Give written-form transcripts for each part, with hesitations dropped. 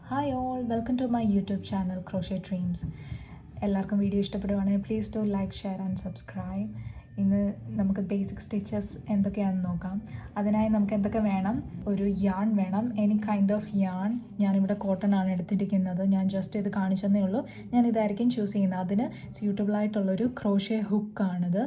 Hi all, welcome to my YouTube channel crochet dreams. എല്ലാവർക്കും video ഇഷ്ടപ്പെടുവാണെങ്കിൽ please do like, share and subscribe. ഇന്ന് നമുക്ക് basic stitches എന്തൊക്കെയാണെന്ന് നോക്കാം. അതിനായി നമുക്ക് എന്തൊക്കെ വേണം? ഒരു യാൺ വേണം, എനി കൈൻഡ് ഓഫ് യാൺ. ഞാനിവിടെ കോട്ടൺ ആണ് എടുത്തിരിക്കുന്നത്. ഞാൻ ജസ്റ്റ് ഇത് കാണിച്ചതേ ഉള്ളൂ. ഞാൻ ഇതായിരിക്കും ചൂസ് ചെയ്യുന്നത്. അതിന് സ്യൂട്ടബിളായിട്ടുള്ളൊരു ക്രോഷേ ഹുക്കാണിത്,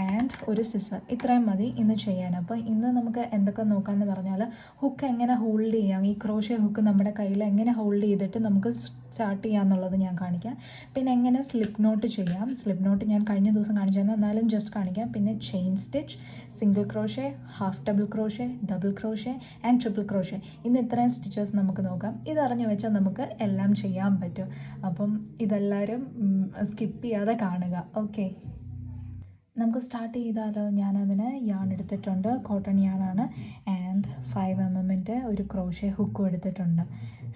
ആൻഡ് ഒരു സിസർ. ഇത്രയും മതി ഇന്ന് ചെയ്യാൻ. അപ്പോൾ ഇന്ന് നമുക്ക് എന്തൊക്കെ നോക്കാമെന്ന് പറഞ്ഞാൽ, ഹുക്ക് എങ്ങനെ ഹോൾഡ് ചെയ്യാം, ഈ ക്രോഷേ ഹുക്ക് നമ്മുടെ കയ്യിൽ എങ്ങനെ ഹോൾഡ് ചെയ്തിട്ട് നമുക്ക് സ്റ്റാർട്ട് ചെയ്യാമെന്നുള്ളത് ഞാൻ കാണിക്കാം. പിന്നെ എങ്ങനെ സ്ലിപ്പ് നോട്ട് ചെയ്യാം. സ്ലിപ്പ് നോട്ട് ഞാൻ കഴിഞ്ഞ ദിവസം കാണിച്ചു തന്നു, എന്നാലും ജസ്റ്റ് കാണിക്കാം. പിന്നെ chain stitch, single crochet, half double crochet, double crochet and triple crochet. ഇന്ന് ഇത്രയും സ്റ്റിച്ചസ് നമുക്ക് നോക്കാം. ഇതറിഞ്ഞു വെച്ചാൽ നമുക്ക് എല്ലാം ചെയ്യാൻ പറ്റും. അപ്പം ഇതെല്ലാവരും സ്കിപ്പ് ചെയ്യാതെ കാണുക. ഓക്കെ, നമുക്ക് സ്റ്റാർട്ട് ചെയ്താലോ? ഞാനതിന് യാൺ എടുത്തിട്ടുണ്ട്, കോട്ടൺ യാണാണ്. ആൻഡ് 5 mm ഒരു ക്രോഷേ ഹുക്കും എടുത്തിട്ടുണ്ട്.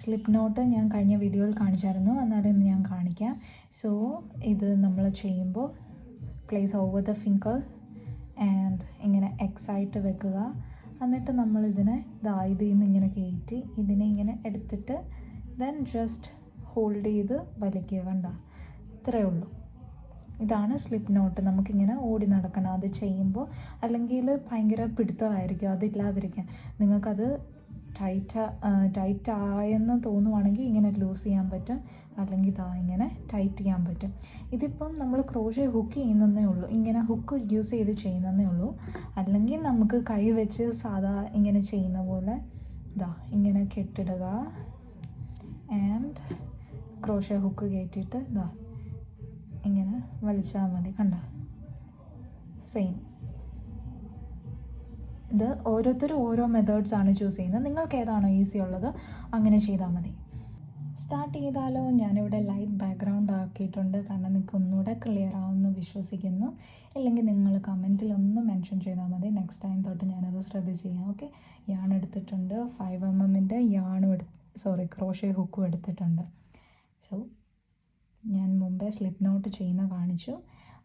സ്ലിപ്പ് നോട്ട് ഞാൻ കഴിഞ്ഞ വീഡിയോയിൽ കാണിച്ചായിരുന്നു, എന്നാലും ഇന്ന് ഞാൻ കാണിക്കാം. സോ ഇത് നമ്മൾ ചെയ്യുമ്പോൾ place over the finger and ഇങ്ങനെ എക്സായിട്ട് വെക്കുക. എന്നിട്ട് നമ്മളിതിനെ ഇതിൽ നിന്ന് ഇങ്ങനെ കയറ്റി ഇതിനെ ഇങ്ങനെ എടുത്തിട്ട് ദെൻ ജസ്റ്റ് ഹോൾഡ് ചെയ്ത് വലിക്കുക. കണ്ട, ഇത്രയേ ഉള്ളൂ. ഇതാണ് സ്ലിപ്പ് നോട്ട്. നമുക്കിങ്ങനെ ഓടി നടക്കണം അത് ചെയ്യുമ്പോൾ, അല്ലെങ്കിൽ ഭയങ്കര പിടുത്തമായിരിക്കും. അതില്ലാതിരിക്കാൻ നിങ്ങൾക്കത് ടൈറ്റ് ആയെന്ന് തോന്നുവാണെങ്കിൽ ഇങ്ങനെ ലൂസ് ചെയ്യാൻ പറ്റും, അല്ലെങ്കിൽ ഇതാ ഇങ്ങനെ ടൈറ്റ് ചെയ്യാൻ പറ്റും. ഇതിപ്പം നമ്മൾ ക്രോഷേ ഹുക്ക് ചെയ്യുന്നതേ ഉള്ളൂ, ഇങ്ങനെ ഹുക്ക് യൂസ് ചെയ്ത് ചെയ്യുന്നതേ ഉള്ളൂ. അല്ലെങ്കിൽ നമുക്ക് കൈ വെച്ച് സാധാ ഇങ്ങനെ ചെയ്യുന്ന പോലെ ഇതാ ഇങ്ങനെ കെട്ടിടുക. ആൻഡ് ക്രോഷേ ഹുക്ക് കയറ്റിയിട്ട് ഇതാ ഇങ്ങനെ വലിച്ചാൽ മതി. കണ്ട, സെയിം. ഇത് ഓരോരുത്തരും ഓരോ മെത്തേഡ്സാണ് ചൂസ് ചെയ്യുന്നത്. നിങ്ങൾക്ക് ഏതാണോ ഈസി ഉള്ളത് അങ്ങനെ ചെയ്താൽ മതി. സ്റ്റാർട്ട് ചെയ്താലോ? ഞാനിവിടെ ലൈറ്റ് ബാക്ക്ഗ്രൗണ്ട് ആക്കിയിട്ടുണ്ട്, കാരണം നിങ്ങൾക്ക് ഒന്നുകൂടെ ക്ലിയർ ആവുമെന്ന് വിശ്വസിക്കുന്നു. ഇല്ലെങ്കിൽ നിങ്ങൾ കമൻറ്റിൽ ഒന്ന് മെൻഷൻ ചെയ്താൽ മതി. നെക്സ്റ്റ് ടൈം തൊട്ട് ഞാനത് ശ്രദ്ധിച്ച് ചെയ്യാം. ഓക്കെ, യാൺ എടുത്തിട്ടുണ്ട്, 5 mm ക്രോഷേ ഹുക്കും എടുത്തിട്ടുണ്ട്. സോ ഞാൻ മുമ്പേ സ്ലിപ്പ് നോട്ട് ചെയ്യുന്ന കാണിച്ചു,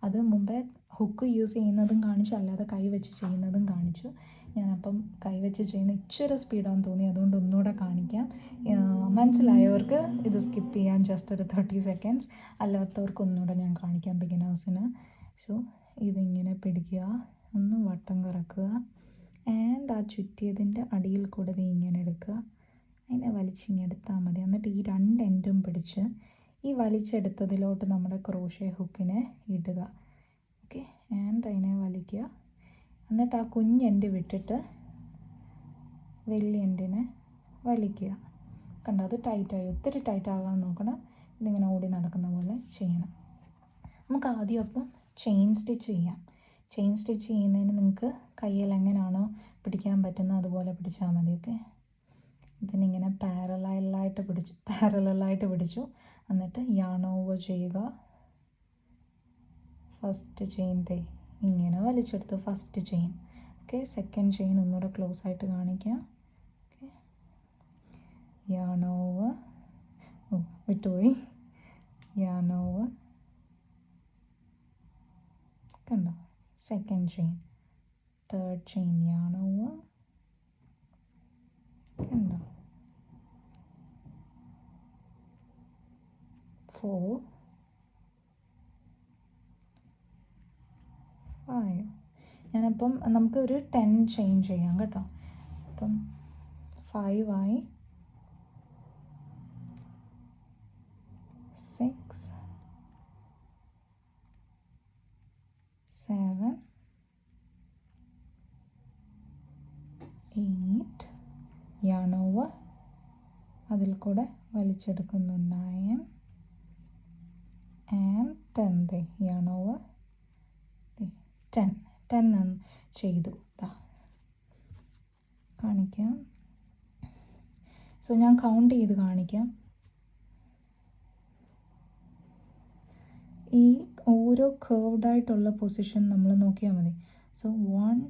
അത് മുമ്പേ ഹുക്ക് യൂസ് ചെയ്യുന്നതും കാണിച്ചു, അല്ലാതെ കൈ വെച്ച് ചെയ്യുന്നതും കാണിച്ചു. ഞാനപ്പം കൈ വെച്ച് ചെയ്യുന്ന ഇച്ചിരി സ്പീഡാണെന്ന് തോന്നി, അതുകൊണ്ട് ഒന്നുകൂടെ കാണിക്കാം. മനസ്സിലായവർക്ക് ഇത് സ്കിപ്പ് ചെയ്യാൻ ജസ്റ്റ് ഒരു 30 seconds, അല്ലാത്തവർക്ക് ഒന്നുകൂടെ ഞാൻ കാണിക്കാം, ബിഗിനേഴ്സിന്. സോ ഇതിങ്ങനെ പിടിക്കുക, ഒന്ന് വട്ടം കറക്കുക, ആൻഡ് ആ ചുറ്റിയതിൻ്റെ അടിയിൽ കൂടെ ഇങ്ങനെ എടുക്കുക. അതിനെ വലിച്ചിങ്ങെടുത്താൽ മതി. എന്നിട്ട് ഈ 2 എൻഡും പിടിച്ച് ഈ വലിച്ചെടുത്തതിലോട്ട് നമ്മുടെ ക്രോഷേ ഹുക്കിനെ ഇടുക. ഓക്കെ, ആൻഡ് അതിനെ വലിക്കുക. എന്നിട്ട് ആ കുഞ്ഞെൻഡ് വിട്ടിട്ട് വലിയ എൻഡിനെ വലിക്കുക. കണ്ടോ, അത് ടൈറ്റായി. ഒത്തിരി ടൈറ്റ് ആകാൻ നോക്കണം. ഇതിങ്ങനെ ഓടി നടക്കുന്ന പോലെ ചെയ്യണം. നമുക്ക് ആദ്യം അപ്പം ചെയിൻ സ്റ്റിച്ച് ചെയ്യാം. ചെയിൻ സ്റ്റിച്ച് ചെയ്യുന്നതിന് നിങ്ങൾക്ക് കയ്യിൽ എങ്ങനെയാണോ പിടിക്കാൻ പറ്റുന്നത് അതുപോലെ പിടിച്ചാൽ മതി. ഓക്കെ, ഇതിനിങ്ങനെ പാരലായിട്ട് പിടിച്ചു. എന്നിട്ട് യാൺ ഓവർ ചെയ്യുക. ഫസ്റ്റ് ചെയിൻ ഇങ്ങനെ വലിച്ചെടുത്തു, first chain. Okay, second chain ഒന്നുകൂടെ ക്ലോസ് ആയിട്ട് കാണിക്കാം. ഓക്കെ, യാൺ ഓവർ, വിട്ടുപോയി, യാൺ ഓവർ. കണ്ടോ, second chain, third chain, yarn over. കണ്ടോ, 4, 5. ഞാനപ്പം നമുക്കൊരു 10 ചെയിൻ ചെയ്യാം കേട്ടോ. അപ്പം 5 ആയി, 6, 7, 8, യാൺ ഓവർ. അതിൽ കൂടെ വലിച്ചെടുക്കുന്നു 9 ആൻഡ് 10. യാൺ ഓവർ 10 ചെയ്തു. കാണിക്കാം. സോ ഞാൻ കൗണ്ട് ചെയ്ത് കാണിക്കാം. ഈ ഓരോ കേർവ്ഡായിട്ടുള്ള പൊസിഷൻ നമ്മൾ നോക്കിയാൽ മതി. സോ 1,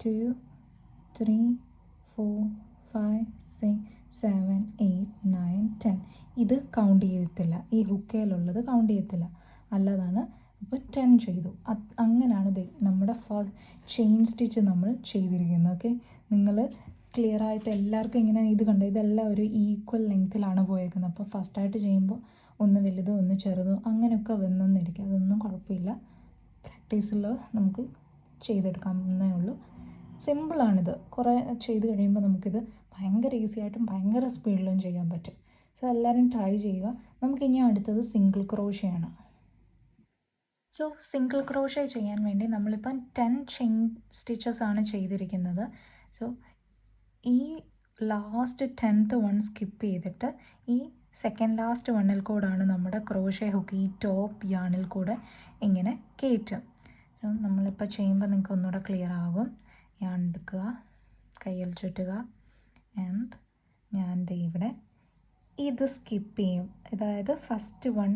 2, 3, 4, 5, 6, 7, 8, 9, 10. ഇത് കൗണ്ട് ചെയ്യത്തില്ല, ഈ ഹുക്കയിലുള്ളത് കൗണ്ട് ചെയ്യത്തില്ല, അല്ലാതാണ്. അപ്പോൾ 10 ചെയ്തു. അങ്ങനെയാണ് നമ്മുടെ ചെയിൻ സ്റ്റിച്ച് നമ്മൾ ചെയ്തിരിക്കുന്നത്. ഓക്കെ, നിങ്ങൾ ക്ലിയർ ആയിട്ട് എല്ലാവർക്കും ഇങ്ങനെ ഇത് കണ്ടോ, ഇതെല്ലാം ഒരു ഈക്വൽ ലെങ്ത്തിലാണ് പോയേക്കുന്നത്. അപ്പോൾ ഫസ്റ്റായിട്ട് ചെയ്യുമ്പോൾ ഒന്ന് വലുതോ ഒന്ന് ചെറുതോ അങ്ങനെയൊക്കെ വന്നെന്നിരിക്കും. അതൊന്നും കുഴപ്പമില്ല, പ്രാക്ടീസിൽ നമുക്ക് ചെയ്തെടുക്കാവുന്നേ ഉള്ളൂ. സിമ്പിളാണിത്. കുറേ ചെയ്ത് കഴിയുമ്പോൾ നമുക്കിത് ഭയങ്കര ഈസി ആയിട്ടും ഭയങ്കര സ്പീഡിലും ചെയ്യാൻ പറ്റും. സോ എല്ലാവരും ട്രൈ ചെയ്യുക. നമുക്കിനി അടുത്തത് സിംഗിൾ ക്രോഷയാണ്. സോ സിംഗിൾ ക്രോഷേ ചെയ്യാൻ വേണ്ടി നമ്മളിപ്പം 10 ചെയിൻ സ്റ്റിച്ചസ് ആണ് ചെയ്തിരിക്കുന്നത്. സോ ഈ ലാസ്റ്റ് 10th വൺ സ്കിപ്പ് ചെയ്തിട്ട് ഈ സെക്കൻഡ് ലാസ്റ്റ് വണ്ണിൽ കൂടാണ് നമ്മുടെ ക്രോഷേ ഹുക്ക് ഈ ടോപ്പ് യാണിൽ കൂടെ ഇങ്ങനെ കയറ്റും. സോ നമ്മളിപ്പോൾ ചെയ്യുമ്പോൾ നിങ്ങൾക്ക് ഒന്നുകൂടെ ക്ലിയർ ആകും. യാൺ എടുക്കുക, കയ്യിൽ ചുറ്റുക, ആൻഡ് ഞാൻ ഇവിടെ ഇത് സ്കിപ്പ് ചെയ്യും. അതായത് ഫസ്റ്റ് വൺ,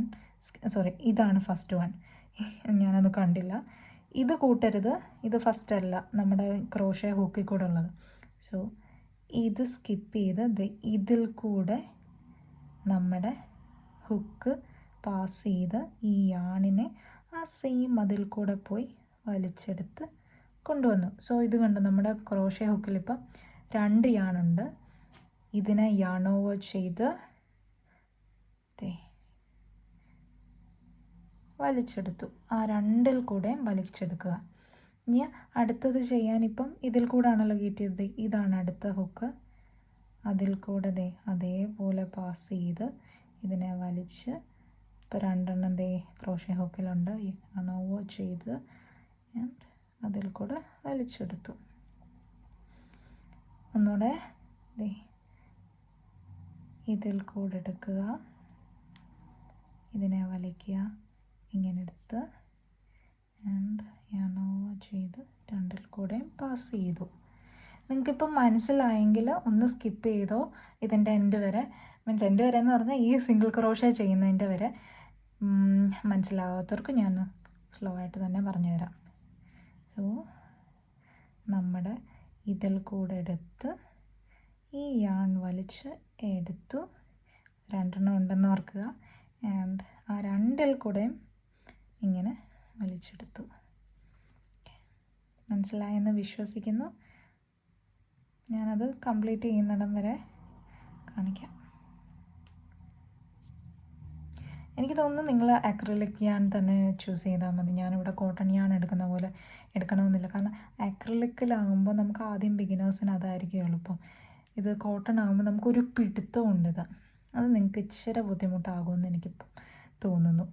സോറി ഇതാണ് ഫസ്റ്റ് വൺ, ഞാനത് കണ്ടില്ല. ഇത് കൂട്ടരുത്, ഇത് ഫസ്റ്റ് അല്ല നമ്മുടെ ക്രോഷേ ഹൂക്കിൽ കൂടെ ഉള്ളത്. സോ ഇത് സ്കിപ്പ് ചെയ്ത് ഇതിൽ കൂടെ നമ്മുടെ ഹുക്ക് പാസ് ചെയ്ത് ഈ യാണിനെ ആ സെയിം അതിൽ കൂടെ പോയി വലിച്ചെടുത്ത് കൊണ്ടുവന്നു. സോ ഇത് കണ്ടു, നമ്മുടെ ക്രോഷേ ഹുക്കിലിപ്പം 2 യാണുണ്ട്. ഇതിനെ യാൺ ഓവർ ചെയ്ത് വലിച്ചെടുത്തു. ആ 2ൽ കൂടെയും വലിച്ചെടുക്കുക. ഇനി അടുത്തത് ചെയ്യാൻ ഇപ്പം ഇതിൽ കൂടെ ആണല്ലോ കയറ്റിയത്, ഇതാണ് അടുത്ത ഹുക്ക്. അതിൽ കൂടെ അതേപോലെ പാസ് ചെയ്ത് ഇതിനെ വലിച്ച് ഇപ്പോൾ 2 എണ്ണം ക്രോഷേ ഹുക്കിലുണ്ട്. യാൺ ഓവർ ചെയ്ത് ആൻഡ് അതിൽ കൂടെ വലിച്ചെടുത്തു. ഒന്നുകൂടെ ഇതിൽ കൂടെ എടുക്കുക, ഇതിനെ വലിക്കുക, ഇങ്ങനെ എടുത്ത് ആൻഡ് യാൺ ഓവർ ചെയ്ത് 2ൽ കൂടെയും പാസ് ചെയ്തു. നിങ്ങൾക്കിപ്പം മനസ്സിലായെങ്കിൽ ഒന്ന് സ്കിപ്പ് ചെയ്തോ ഇതിൻ്റെ എൻഡ് വരെ. മീൻസ് എൻഡ് വരെ എന്ന് പറഞ്ഞാൽ ഈ സിംഗിൾ ക്രോഷേ ചെയ്യുന്നതിൻ്റെ വരെ. മനസ്സിലാവാത്തവർക്ക് ഞാൻ സ്ലോ ആയിട്ട് തന്നെ പറഞ്ഞുതരാം. സോ നമ്മുടെ ഇതിൽ കൂടെ എടുത്ത് ഈ യാൺ വലിച്ച് എടുത്തു. 2 എണ്ണം ഉണ്ടെന്ന് ഓർക്കുക. ആൻഡ് ആ 2ൽ കൂടെയും ഇങ്ങനെ വലിച്ചെടുത്തു. മനസ്സിലായെന്ന് വിശ്വസിക്കുന്നു. ഞാനത് കംപ്ലീറ്റ് ചെയ്യുന്നിടം വരെ കാണിക്കാം. എനിക്ക് തോന്നുന്നു നിങ്ങൾ അക്രിലിക് യാൺ തന്നെ ചൂസ് ചെയ്താൽ മതി. ഞാനിവിടെ കോട്ടൺ യാൺ എടുക്കുന്ന പോലെ എടുക്കണമെന്നില്ല. കാരണം അക്രിലിക്കിലാകുമ്പോൾ നമുക്ക് ആദ്യം ബിഗിനേഴ്സിന് അതായിരിക്കും എളുപ്പം. ഇത് കോട്ടൺ ആകുമ്പോൾ നമുക്കൊരു പിടുത്തമുണ്ട്. അത് നിങ്ങൾക്ക് ഇച്ചിരി ബുദ്ധിമുട്ടാകുമെന്ന് എനിക്കിപ്പം തോന്നുന്നു.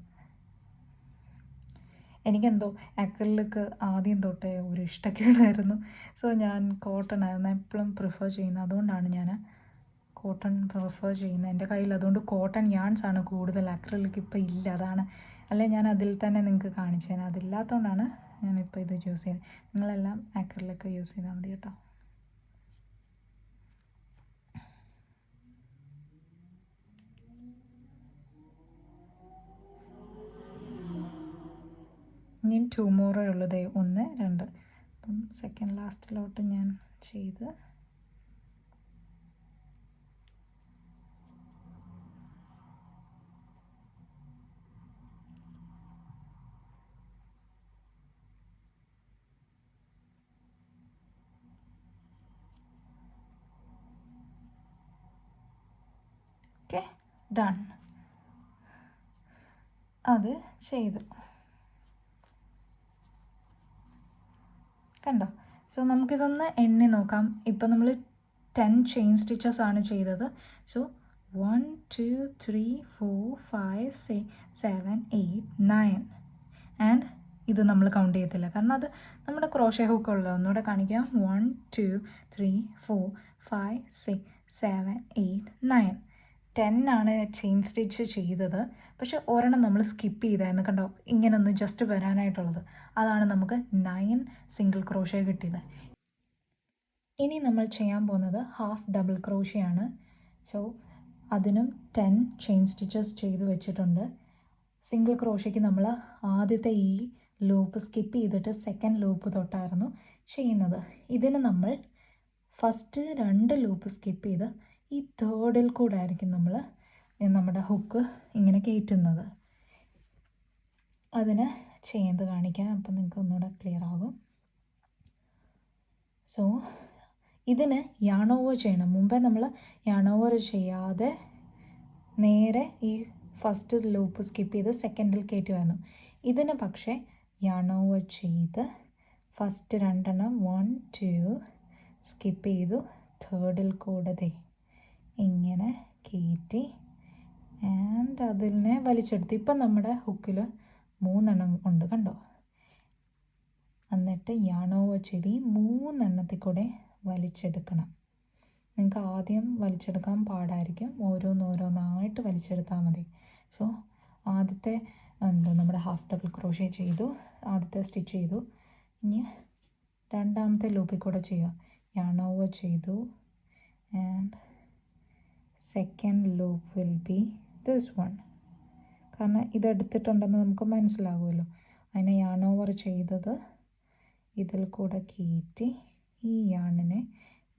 എനിക്കെന്തോ അക്രിലിക്ക് ആദ്യം തൊട്ടേ ഒരു ഇഷ്ടക്കേടായിരുന്നു. സോ ഞാൻ കോട്ടൺ ആയിരുന്നു എപ്പോഴും പ്രിഫർ ചെയ്യുന്നത്. അതുകൊണ്ടാണ് ഞാൻ കോട്ടൺ പ്രിഫർ ചെയ്യുന്നത്. എൻ്റെ കയ്യിൽ അതുകൊണ്ട് കോട്ടൺ യാൺസ് ആണ് കൂടുതൽ. അക്രിലിക് ഇപ്പോൾ ഇല്ല, അതാണ്. അല്ലെ ഞാൻ അതിൽ തന്നെ നിങ്ങൾക്ക് കാണിച്ചേനെ. അതില്ലാത്തതുകൊണ്ടാണ് ഞാനിപ്പോൾ ഇത് യൂസ് ചെയ്യുന്നത്. നിങ്ങളെല്ലാം അക്രിലിക് യൂസ് ചെയ്താൽ മതി കേട്ടോ. ഇനി 2 മോറേ ഉള്ളത്, 1 2. അപ്പം സെക്കൻഡ് ലാസ്റ്റിലോട്ട് ഞാൻ ചെയ്ത് ഡൺ. അത് ചെയ്തു കണ്ടോ. സോ നമുക്കിതൊന്ന് എണ്ണി നോക്കാം. ഇപ്പം നമ്മൾ 10 ചെയിൻ സ്റ്റിച്ചസ് ആണ് ചെയ്തത്. സോ 1 2 3 4 5 6 7 8 9 ആൻഡ് ഇത് നമ്മൾ കൗണ്ട് ചെയ്യത്തില്ല, കാരണം അത് നമ്മുടെ ക്രോഷേ ഹുക്ക് ഉള്ളത്. ഒന്നുകൂടെ കാണിക്കാം. 1 2 3 4 5 6 7 8 9 10 ആണ് ചെയിൻ സ്റ്റിച്ച് ചെയ്തത്. പക്ഷെ ഒരെണ്ണം നമ്മൾ സ്കിപ്പ് ചെയ്തായിരുന്നു കണ്ടോ, ഇങ്ങനെ ഒന്ന് ജസ്റ്റ് വരാനായിട്ടുള്ളത്. അതാണ് നമുക്ക് 9 സിംഗിൾ ക്രോഷേ കിട്ടിയത്. ഇനി നമ്മൾ ചെയ്യാൻ പോകുന്നത് ഹാഫ് ഡബിൾ ക്രോഷേ ആണ്. സോ അതിനും 10 ചെയിൻ സ്റ്റിച്ചസ് ചെയ്ത് വെച്ചിട്ടുണ്ട്. സിംഗിൾ ക്രോഷയ്ക്ക് നമ്മൾ ആദ്യത്തെ ഈ ലൂപ്പ് സ്കിപ്പ് ചെയ്തിട്ട് സെക്കൻഡ് ലൂപ്പ് തൊട്ടായിരുന്നു ചെയ്യുന്നത്. ഇതിന് നമ്മൾ ഫസ്റ്റ് 2 ലൂപ്പ് സ്കിപ്പ് ചെയ്ത് ഈ 3rd കൂടെ ആയിരിക്കും നമ്മൾ നമ്മുടെ ഹുക്ക് ഇങ്ങനെ കയറ്റുന്നത്. അതിന് ചെയ്യുന്നത് കാണിക്കാം, അപ്പം നിങ്ങൾക്ക് ഒന്നുകൂടെ ക്ലിയർ ആകും. സോ ഇതിന് yarn over ചെയ്യണം. മുമ്പേ നമ്മൾ yarn over ചെയ്യാതെ നേരെ ഈ ഫസ്റ്റ് ലൂപ്പ് സ്കിപ്പ് ചെയ്ത് സെക്കൻഡിൽ കയറ്റുമായിരുന്നു. ഇതിന് പക്ഷേ yarn over ചെയ്ത് ഫസ്റ്റ് 2 1 2 സ്കിപ്പ് ചെയ്തു തേർഡിൽ കൂടെ ഇങ്ങനെ കയറ്റി ആൻഡ് അതിനെ വലിച്ചെടുത്തു. ഇപ്പം നമ്മുടെ ഹുക്കിൽ 3 ഉണ്ട്, കണ്ടോ? എന്നിട്ട് yarn over ചെയ്ത് ഈ 3 കൂടെ വലിച്ചെടുക്കണം. നിങ്ങൾക്ക് ആദ്യം വലിച്ചെടുക്കാൻ പാടായിരിക്കും, ഓരോന്നോരോന്നായിട്ട് വലിച്ചെടുത്താൽ മതി. സോ ആദ്യത്തെ നമ്മുടെ ഹാഫ് ഡബിൾ ക്രോഷ്യ ചെയ്തു, ആദ്യത്തെ സ്റ്റിച്ച് ചെയ്തു. ഇനി രണ്ടാമത്തെ ലൂപ്പിൽ കൂടെ ചെയ്യുക. yarn over ചെയ്തു and second loop will be this one. കാരണം ഇതെടുത്തിട്ടുണ്ടെന്ന് നമുക്ക് മനസ്സിലാകുമല്ലോ. അതിനെ yarn over ചെയ്തത് ഇതിൽ കൂടെ കയറ്റി ഈ യാണിനെ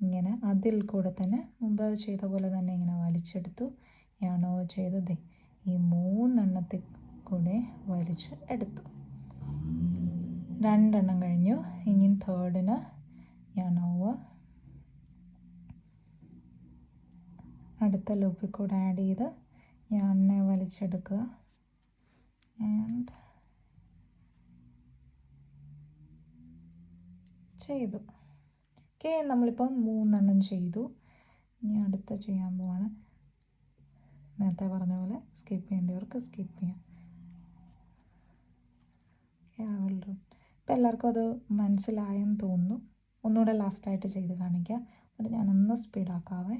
ഇങ്ങനെ അതിൽ കൂടെ തന്നെ മുമ്പ് ചെയ്ത പോലെ തന്നെ ഇങ്ങനെ വലിച്ചെടുത്തു. yarn over ചെയ്തത് ഈ 3 കൂടെ വലിച്ച് എടുത്തു. 2 കഴിഞ്ഞു. ഇനി തേർഡിന് yarn over അടുത്ത ലൂപ്പിൽ കൂടെ ആഡ് ചെയ്ത് യാണിനെ വലിച്ചെടുക്കുക ആൻഡ് ചെയ്തു. ഓക്കെ, നമ്മളിപ്പം 3 ചെയ്തു. ഇനി അടുത്ത ചെയ്യാൻ പോവാണ്. നേരത്തെ പറഞ്ഞ പോലെ സ്കിപ്പ് ചെയ്യേണ്ടവർക്ക് സ്കിപ്പ് ചെയ്യാം. ഇപ്പം എല്ലാവർക്കും അത് മനസ്സിലായെന്ന് തോന്നുന്നു. ഒന്നുകൂടെ ലാസ്റ്റായിട്ട് ചെയ്ത് കാണിക്കാം. എന്നിട്ട് ഞാനൊന്ന് സ്പീഡാക്കാവേ.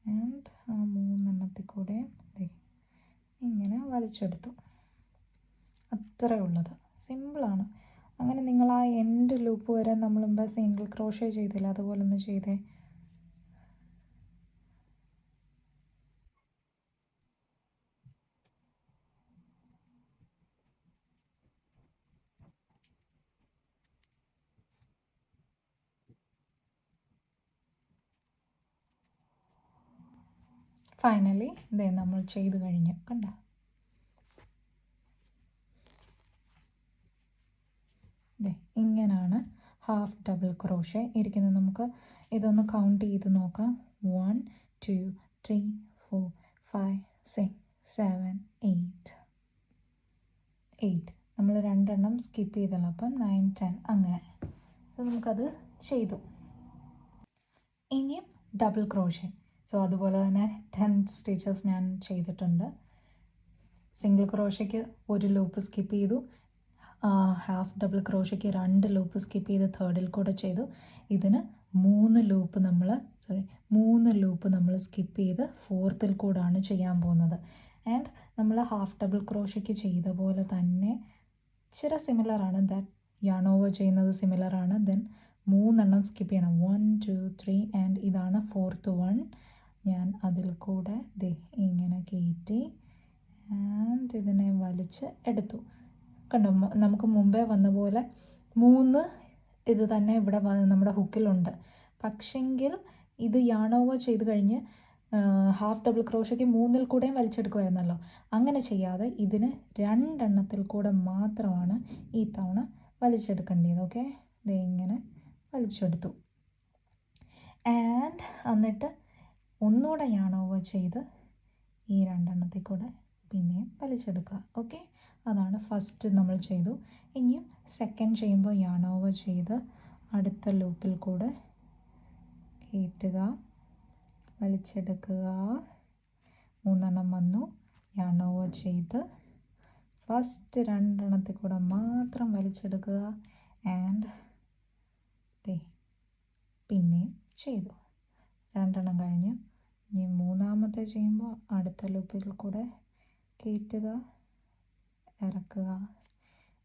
ആൻഡ് ആ 3 കൂടെ ഇങ്ങനെ വലിച്ചെടുത്തു. അത്രേ ഉള്ളത്, സിമ്പിളാണ്. അങ്ങനെ നിങ്ങൾ ആ എൻഡ് ലൂപ്പ് വരെ നമ്മൾ മുമ്പ് സിംഗിൾ ക്രോഷ്യ ചെയ്തില്ല, അതുപോലെ ഒന്ന് ചെയ്തേ. ഫൈനലി നമ്മൾ ചെയ്ത് കഴിഞ്ഞു, കണ്ടോ? ഇങ്ങനെയാണ് ഹാഫ് ഡബിൾ ക്രോഷ്യ ഇരിക്കുന്നത്. നമുക്ക് ഇതൊന്ന് കൗണ്ട് ചെയ്ത് നോക്കാം. 1 2 3 4 5 6 7 8 നമ്മൾ 2 സ്കിപ്പ് ചെയ്തല്ലോ, അപ്പം 9 10 അങ്ങനെ. സോ നമുക്കത് ചെയ്തു. ഇനിയും ഡബിൾ ക്രോഷ്യ. സോ അതുപോലെ തന്നെ 10 സ്റ്റിച്ചസ് ഞാൻ ചെയ്തിട്ടുണ്ട്. സിംഗിൾ ക്രോഷ്യയ്ക്ക് 1 ലൂപ്പ് സ്കിപ്പ് ചെയ്തു, ഹാഫ് ഡബിൾ ക്രോഷ്യയ്ക്ക് 2 ലൂപ്പ് സ്കിപ്പ് ചെയ്ത് തേർഡിൽ കൂടെ ചെയ്തു. ഇതിന് 3 ലൂപ്പ് നമ്മൾ സ്കിപ്പ് ചെയ്ത് ഫോർത്തിൽ കൂടാണ് ചെയ്യാൻ പോകുന്നത്. ആൻഡ് നമ്മൾ ഹാഫ് ഡബിൾ ക്രോഷ്യയ്ക്ക് ചെയ്ത പോലെ തന്നെ ഇച്ചിരി സിമിലറാണ്. ദാറ്റ് yarn over ചെയ്യുന്നത് സിമിലറാണ്. ദെൻ 3 സ്കിപ്പ് ചെയ്യണം. 1 2 3 ആൻഡ് ഇതാണ് 4th one. ഞാൻ അതിൽ കൂടെ ഇങ്ങനെ കയറ്റി ആൻഡ് ഇതിനെ വലിച്ച് എടുത്തു. കണ്ടോ, നമുക്ക് മുമ്പേ വന്ന പോലെ 3 ഇത് തന്നെ ഇവിടെ നമ്മുടെ ഹുക്കിലുണ്ട്. പക്ഷെങ്കിൽ ഇത് yarn over ചെയ്ത് കഴിഞ്ഞ് ഹാഫ് ഡബിൾ ക്രോഷ്യയ്ക്ക് 3 കൂടെയും വലിച്ചെടുക്കുമായിരുന്നല്ലോ. അങ്ങനെ ചെയ്യാതെ ഇതിന് 2 കൂടെ മാത്രമാണ് ഈ തവണ വലിച്ചെടുക്കേണ്ടത്. ഓക്കെ, ഇങ്ങനെ വലിച്ചെടുത്തു. ആൻഡ് എന്നിട്ട് ഒന്നുകൂടെ yarn over ചെയ്ത് ഈ 2 കൂടെ പിന്നെയും വലിച്ചെടുക്കുക. ഓക്കെ, അതാണ് ഫസ്റ്റ് നമ്മൾ ചെയ്തു. ഇനിയും സെക്കൻഡ് ചെയ്യുമ്പോൾ yarn over ചെയ്ത് അടുത്ത ലൂപ്പിൽ കൂടെ കയറ്റുക, വലിച്ചെടുക്കുക. 3 വന്നു. yarn over ചെയ്ത് ഫസ്റ്റ് 2 കൂടെ മാത്രം വലിച്ചെടുക്കുക ആൻഡ് പിന്നെയും ചെയ്തു. 2 കഴിഞ്ഞു. ഇനി 3 ചെയ്യുമ്പോൾ അടുത്ത ലൂപ്പിൽ കൂടെ കയറ്റുക, ഇറക്കുക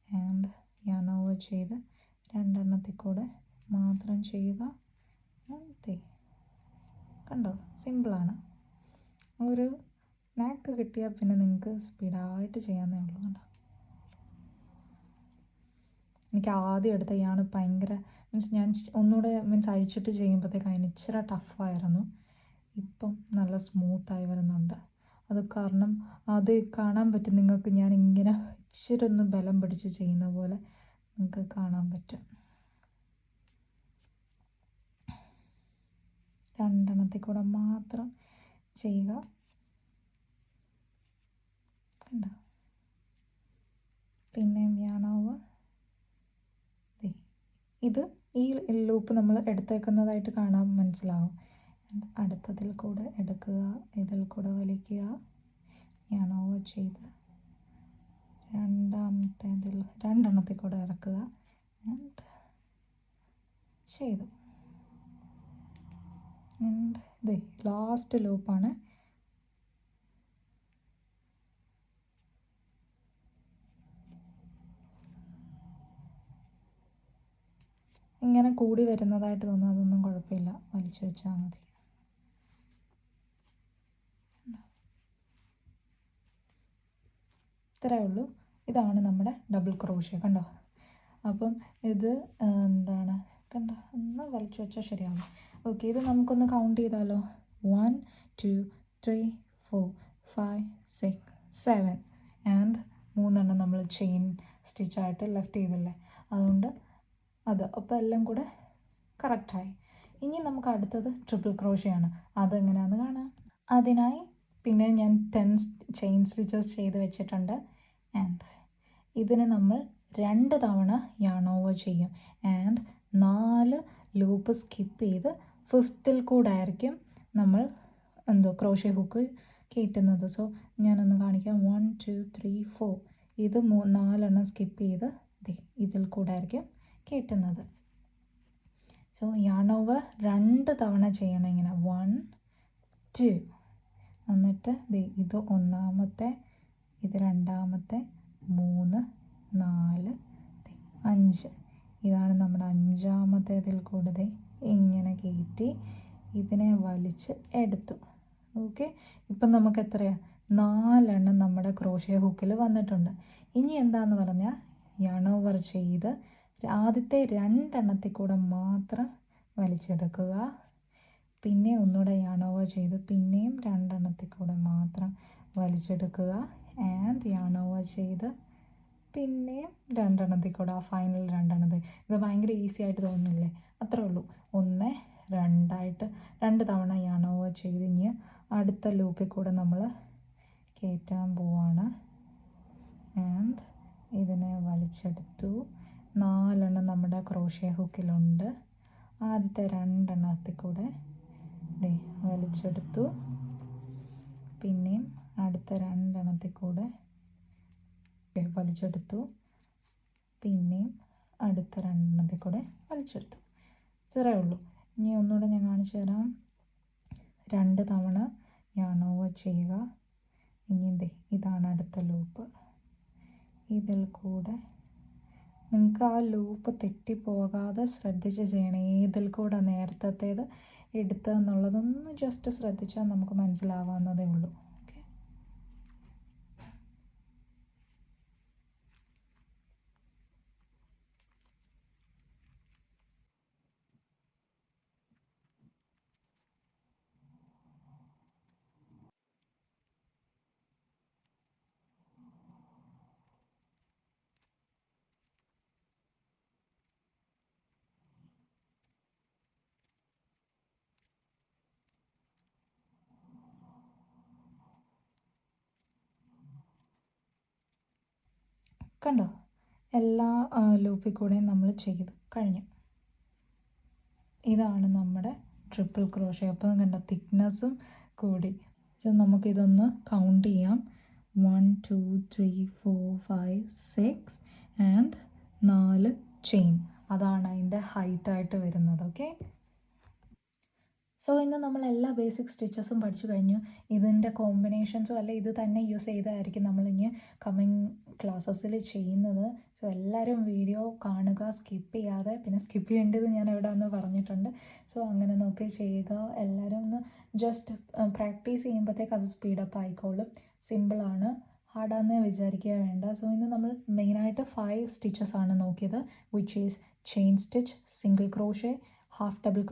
ആൻഡ് yarn over ചെയ്ത് 2 കൂടെ മാത്രം ചെയ്യുക. കണ്ടോ, സിമ്പിളാണ്. ഒരു നാക്ക് കിട്ടിയാൽ പിന്നെ നിങ്ങൾക്ക് സ്പീഡായിട്ട് ചെയ്യാവുന്നേ ഉള്ളൂ. കണ്ടോ, എനിക്ക് ആദ്യം എടുത്ത ഭയങ്കര ഞാൻ ഒന്നുകൂടെ അഴിച്ചിട്ട് ചെയ്യുമ്പോഴത്തേക്ക് അതിന് ഇച്ചിരി ടഫായിരുന്നു. ഇപ്പം നല്ല സ്മൂത്തായി വരുന്നുണ്ട്. അത് കാരണം അത് കാണാൻ പറ്റും നിങ്ങൾക്ക്. ഞാൻ ഇങ്ങനെ ഇച്ചിരി ഒന്ന് ബലം പിടിച്ച് ചെയ്യുന്ന പോലെ നിങ്ങൾക്ക് കാണാൻ പറ്റും. രണ്ടെണ്ണത്തിൽ കൂടെ മാത്രം ചെയ്യുക. കണ്ടോ? പിന്നെ ഞാനാവ് ഇത് ഈ ലൂപ്പ് നമ്മൾ എടുത്തേക്കുന്നതായിട്ട് കാണാൻ മനസ്സിലാവും. അടുത്തതിൽ കൂടെ എടുക്കുക, ഇതിൽ കൂടെ വലിക്കുക, ഞാനോവർ ചെയ്ത് രണ്ടെണ്ണത്തിൽ കൂടെ ഇറക്കുക ആൻഡ് ചെയ്തു. ആൻഡ് ലാസ്റ്റ് ലൂപ്പാണ്. ഇങ്ങനെ കൂടി വരുന്നതായിട്ട് തോന്നുന്നു, അതൊന്നും കുഴപ്പമില്ല, വലിച്ചു വെച്ചാൽ മതി. ഇത്രയേ ഉള്ളൂ. ഇതാണ് നമ്മുടെ ഡബിൾ ക്രോഷ്യ. കണ്ടോ? അപ്പം ഇത് എന്താണ്, കണ്ടോ? ഒന്ന് വലിച്ചു വെച്ചാൽ ശരിയാവും. ഓക്കെ, ഇത് നമുക്കൊന്ന് കൗണ്ട് ചെയ്താലോ. 1 2 3 4 5 6 7 ആൻഡ് 3 നമ്മൾ ചെയിൻ സ്റ്റിച്ചായിട്ട് ലെഫ്റ്റ് ചെയ്തില്ലേ, അതുകൊണ്ട് അത് അപ്പോൾ എല്ലാം കൂടെ കറക്റ്റായി. ഇനി നമുക്ക് അടുത്തത് ട്രിപ്പിൾ ക്രോഷ്യയാണ്. അതെങ്ങനെയാണെന്ന് കാണാം. അതിനായി പിന്നെ ഞാൻ 10 ചെയിൻ സ്റ്റിച്ചസ് ചെയ്ത് വെച്ചിട്ടുണ്ട്. ആൻഡ് ഇതിന് നമ്മൾ 2 തവണ യാൺ ഓവർ ചെയ്യും ആൻഡ് 4 ലൂപ്പ് സ്കിപ്പ് ചെയ്ത് 5th കൂടെ ആയിരിക്കും നമ്മൾ ക്രോഷ്യ ഹുക്ക് കയറ്റുന്നത്. സോ ഞാനൊന്ന് കാണിക്കാം. 1 2 3 4 ഇത് 4 സ്കിപ്പ് ചെയ്ത് ഇതിൽ കൂടെ ആയിരിക്കും കയറ്റുന്നത്. സോ യാൺ ഓവർ 2 തവണ ചെയ്യണം ഇങ്ങനെ. 1 2 എന്നിട്ട് ഇത് ഒന്നാമത്തെ, ഇത് രണ്ടാമത്തെ, 3 4 5. ഇതാണ് നമ്മുടെ 5ാമത്തേതിൽ കൂടെ ഇങ്ങനെ കയറ്റി ഇതിനെ വലിച്ച് എടുത്തു. ഓക്കെ, ഇപ്പം നമുക്ക് എത്രയാണ്? 4 നമ്മുടെ ക്രോഷ്യ ഹുക്കിൽ വന്നിട്ടുണ്ട്. ഇനി എന്താണെന്ന് പറഞ്ഞാൽ യാൺ ഓവർ ചെയ്ത് ആദ്യത്തെ 2 കൂടെ മാത്രം വലിച്ചെടുക്കുക. പിന്നെ ഒന്നുകൂടെ യാൺ ഓവർ ചെയ്ത് പിന്നെയും 2 കൂടെ മാത്രം വലിച്ചെടുക്കുക ആൻഡ് യാൺ ഓവർ ചെയ്ത് പിന്നെയും 2 കൂടെ, ആ ഫൈനൽ 2. ഇത് ഭയങ്കര ഈസി ആയിട്ട് തോന്നുന്നില്ലേ? അത്രേ ഉള്ളൂ. 1 2 2 തവണ യാൺ ഓവർ ചെയ്ത് ഇനി അടുത്ത ലൂപ്പിൽ കൂടെ നമ്മൾ കയറ്റാൻ പോവാണ്. ആൻഡ് ഇതിനെ വലിച്ചെടുത്തു. 4 നമ്മുടെ ക്രോഷ്യ ഹുക്കിലുണ്ട്. ആദ്യത്തെ 2 കൂടെ വലിച്ചെടുത്തു. പിന്നെയും അടുത്ത 2 കൂടെ വലിച്ചെടുത്തു. പിന്നെയും അടുത്ത 2 കൂടെ വലിച്ചെടുത്തു. ഇത്രയേ ഉള്ളൂ. ഇനി ഒന്നുകൂടെ ഞാൻ കാണിച്ചു തരാം. 2 തവണ യാൺ ഓവർ ചെയ്യുക. ഇനി ഇതാണ് അടുത്ത ലൂപ്പ്. ഇതിൽ കൂടെ നിങ്ങൾക്ക് ആ ലൂപ്പ് തെറ്റിപ്പോകാതെ ശ്രദ്ധിച്ച് ചെയ്യണം. ഏതിൽ കൂടെ നേരത്തേത് എടുത്തതെന്നുള്ളതൊന്ന് ജസ്റ്റ് ശ്രദ്ധിച്ചാൽ നമുക്ക് മനസ്സിലാവാവുന്നതേ ഉള്ളൂ. ഓക്കെ, കണ്ടോ? എല്ലാ ലൂപ്പിൽ കൂടെയും നമ്മൾ ചെയ്തു കഴിഞ്ഞു. ഇതാണ് നമ്മുടെ ട്രിപ്പിൾ ക്രോഷ്യ. അപ്പം കണ്ട തിക്നെസ്സും കൂടി. സോ നമുക്കിതൊന്ന് കൗണ്ട് ചെയ്യാം. 1 2 3 4 5 6 ആൻഡ് 4 ചെയിൻ. അതാണ് അതിൻ്റെ ഹൈറ്റായിട്ട് വരുന്നത്. ഓക്കെ, സോ ഇന്ന് നമ്മൾ എല്ലാ ബേസിക് സ്റ്റിച്ചസും പഠിച്ചു കഴിഞ്ഞു. ഇതിൻ്റെ കോമ്പിനേഷൻസും അല്ല ഇത് തന്നെ യൂസ് ചെയ്തായിരിക്കും നമ്മളിനി കമ്മിങ് ക്ലാസ്സസിൽ ചെയ്യുന്നത്. സോ എല്ലാവരും വീഡിയോ കാണുക, സ്കിപ്പ് ചെയ്യാതെ. പിന്നെ സ്കിപ്പ് ചെയ്യേണ്ടത് ഞാൻ എവിടെ നിന്ന് പറഞ്ഞിട്ടുണ്ട്. സോ അങ്ങനെ നോക്കി ചെയ്യുക. എല്ലാവരും ഒന്ന് ജസ്റ്റ് പ്രാക്ടീസ് ചെയ്യുമ്പോഴത്തേക്ക് അത് സ്പീഡപ്പ് ആയിക്കോളും. സിമ്പിളാണ്, ഹാർഡാന്ന് വിചാരിക്കുക വേണ്ട. സോ ഇന്ന് നമ്മൾ മെയിനായിട്ട് 5 സ്റ്റിച്ചസ് ആണ് നോക്കിയത്, which is chain stitch, single crochet, half double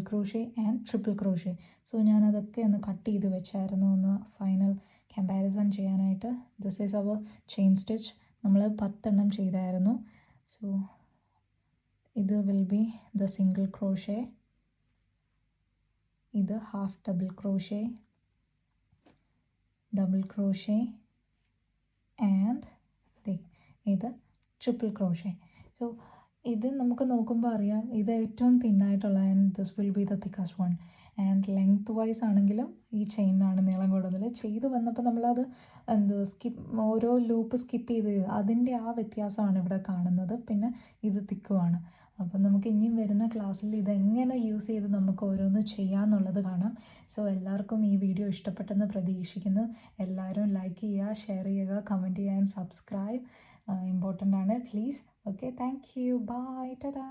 crochet and triple crochet. So ഞാനതൊക്കെ ഒന്ന് കട്ട് ചെയ്ത് വെച്ചായിരുന്നു ഒന്ന് ഫൈനൽ കമ്പാരിസൺ ചെയ്യാനായിട്ട്. This is our chain stitch. നമ്മൾ 10 എണ്ണം ചെയ്തായിരുന്നു. സോ ഇത് will be the single crochet, ഇത് ഹാഫ് ഡബിൾ ക്രോഷേ ആൻഡ് ഇത് ട്രിപ്പിൾ ക്രോഷേ. സോ ഇത് നമുക്ക് നോക്കുമ്പോൾ അറിയാം ഇത് ഏറ്റവും തിന്നായിട്ടുള്ള, and this will be the thickest one. And length wise ആണെങ്കിലും ഈ ചെയിനാണ് നീളം കൂടുതൽ. ചെയ്ത് വന്നപ്പോൾ നമ്മളത് ഓരോ ലൂപ്പ് സ്കിപ്പ് ചെയ്ത് അതിൻ്റെ ആ വ്യത്യാസമാണ് ഇവിടെ കാണുന്നത്. പിന്നെ ഇത് തിക്കുമാണ്. അപ്പം നമുക്ക് ഇനിയും വരുന്ന ക്ലാസ്സിൽ ഇതെങ്ങനെ യൂസ് ചെയ്ത് നമുക്ക് ഓരോന്ന് ചെയ്യാമെന്നുള്ളത് കാണാം. സോ എല്ലാവർക്കും ഈ വീഡിയോ ഇഷ്ടപ്പെട്ടെന്ന് പ്രതീക്ഷിക്കുന്നു. എല്ലാവരും ലൈക്ക് ചെയ്യുക, ഷെയർ ചെയ്യുക, കമൻറ്റ് ചെയ്യുക ആൻഡ് സബ്സ്ക്രൈബ് ഇമ്പോർട്ടൻ്റ് ആണ്, please. Okay, thank you, bye, Tata.